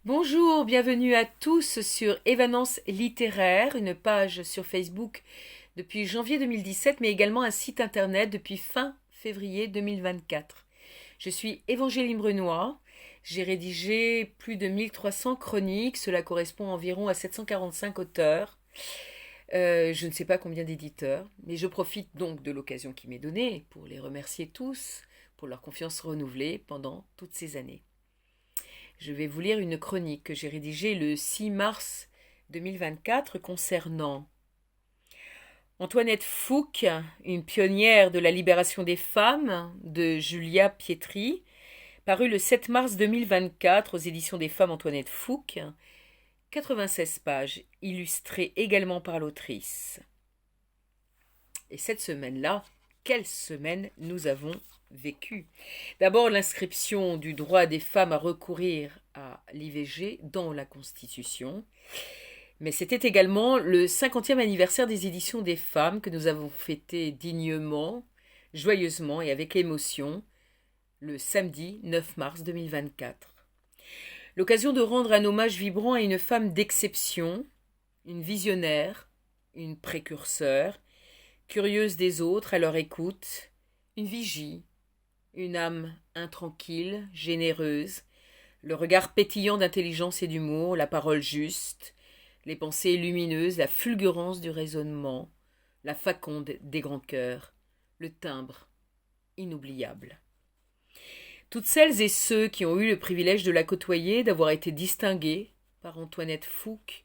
Bonjour, bienvenue à tous sur Évanence littéraire, une page sur Facebook depuis janvier 2017, mais également un site internet depuis fin février 2024. Je suis Évangéline Brenois, j'ai rédigé plus de 1300 chroniques, cela correspond environ à 745 auteurs. Je ne sais pas combien d'éditeurs, mais je profite donc de l'occasion qui m'est donnée pour les remercier tous pour leur confiance renouvelée pendant toutes ces années. Je vais vous lire une chronique que j'ai rédigée le 6 mars 2024 concernant Antoinette Fouque, une pionnière de la libération des femmes, de Julia Pietri, paru le 7 mars 2024 aux éditions des Femmes Antoinette Fouque, 96 pages, illustrées également par l'autrice. Et cette semaine-là, quelle semaine nous avons vécue. D'abord, l'inscription du droit des femmes à recourir à l'IVG dans la Constitution. Mais c'était également le 50e anniversaire des éditions des femmes que nous avons fêté dignement, joyeusement et avec émotion le samedi 9 mars 2024. L'occasion de rendre un hommage vibrant à une femme d'exception, une visionnaire, une précurseur, curieuse des autres à leur écoute, une vigie, une âme intranquille, généreuse, le regard pétillant d'intelligence et d'humour, la parole juste, les pensées lumineuses, la fulgurance du raisonnement, la faconde des grands cœurs, le timbre inoubliable. Toutes celles et ceux qui ont eu le privilège de la côtoyer, d'avoir été distingués par Antoinette Fouque,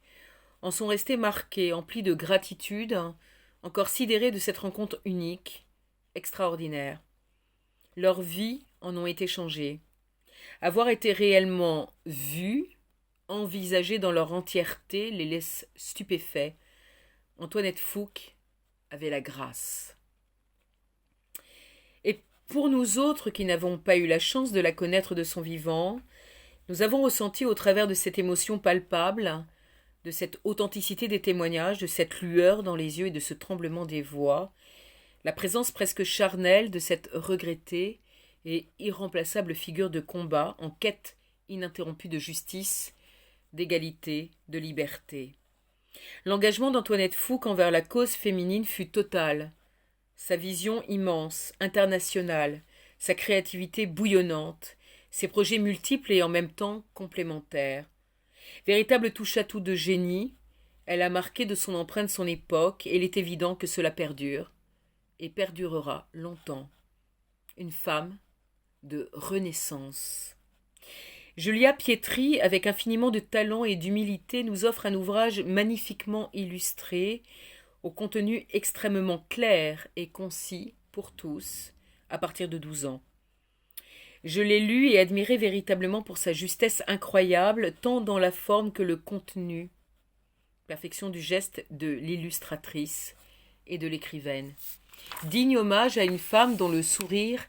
en sont restés marqués, emplis de gratitude, encore sidérés de cette rencontre unique, extraordinaire. Leurs vies en ont été changées. Avoir été réellement vues, envisagées dans leur entièreté, les laisse stupéfaits. Antoinette Fouque avait la grâce. Et pour nous autres qui n'avons pas eu la chance de la connaître de son vivant, nous avons ressenti au travers de cette émotion palpable, de cette authenticité des témoignages, de cette lueur dans les yeux et de ce tremblement des voix, la présence presque charnelle de cette regrettée et irremplaçable figure de combat en quête ininterrompue de justice, d'égalité, de liberté. L'engagement d'Antoinette Fouque envers la cause féminine fut total. Sa vision immense, internationale, sa créativité bouillonnante, ses projets multiples et en même temps complémentaires. Véritable touche-à-tout de génie, elle a marqué de son empreinte son époque et il est évident que cela perdure et perdurera longtemps. Une femme de renaissance. Julia Pietri, avec infiniment de talent et d'humilité, nous offre un ouvrage magnifiquement illustré, au contenu extrêmement clair et concis pour tous, à partir de 12 ans. Je l'ai lu et admiré véritablement pour sa justesse incroyable, tant dans la forme que le contenu. Perfection du geste de l'illustratrice et de l'écrivaine. Digne hommage à une femme dont le sourire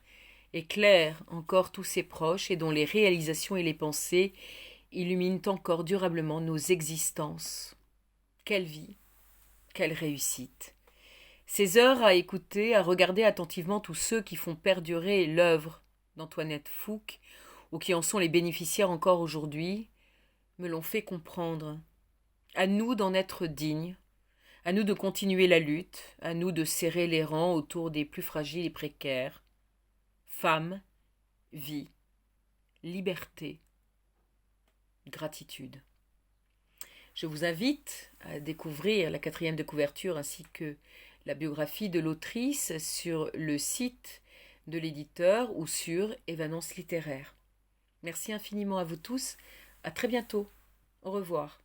éclaire encore tous ses proches et dont les réalisations et les pensées illuminent encore durablement nos existences. Quelle vie, quelle réussite! Ces heures à écouter, à regarder attentivement tous ceux qui font perdurer l'œuvre d'Antoinette Fouque ou qui en sont les bénéficiaires encore aujourd'hui, me l'ont fait comprendre. À nous d'en être dignes, à nous de continuer la lutte, à nous de serrer les rangs autour des plus fragiles et précaires. Femme, vie, liberté, gratitude. Je vous invite à découvrir la 4e de couverture ainsi que la biographie de l'autrice sur le site de l'éditeur ou sur Évanence littéraire. Merci infiniment à vous tous. À très bientôt. Au revoir.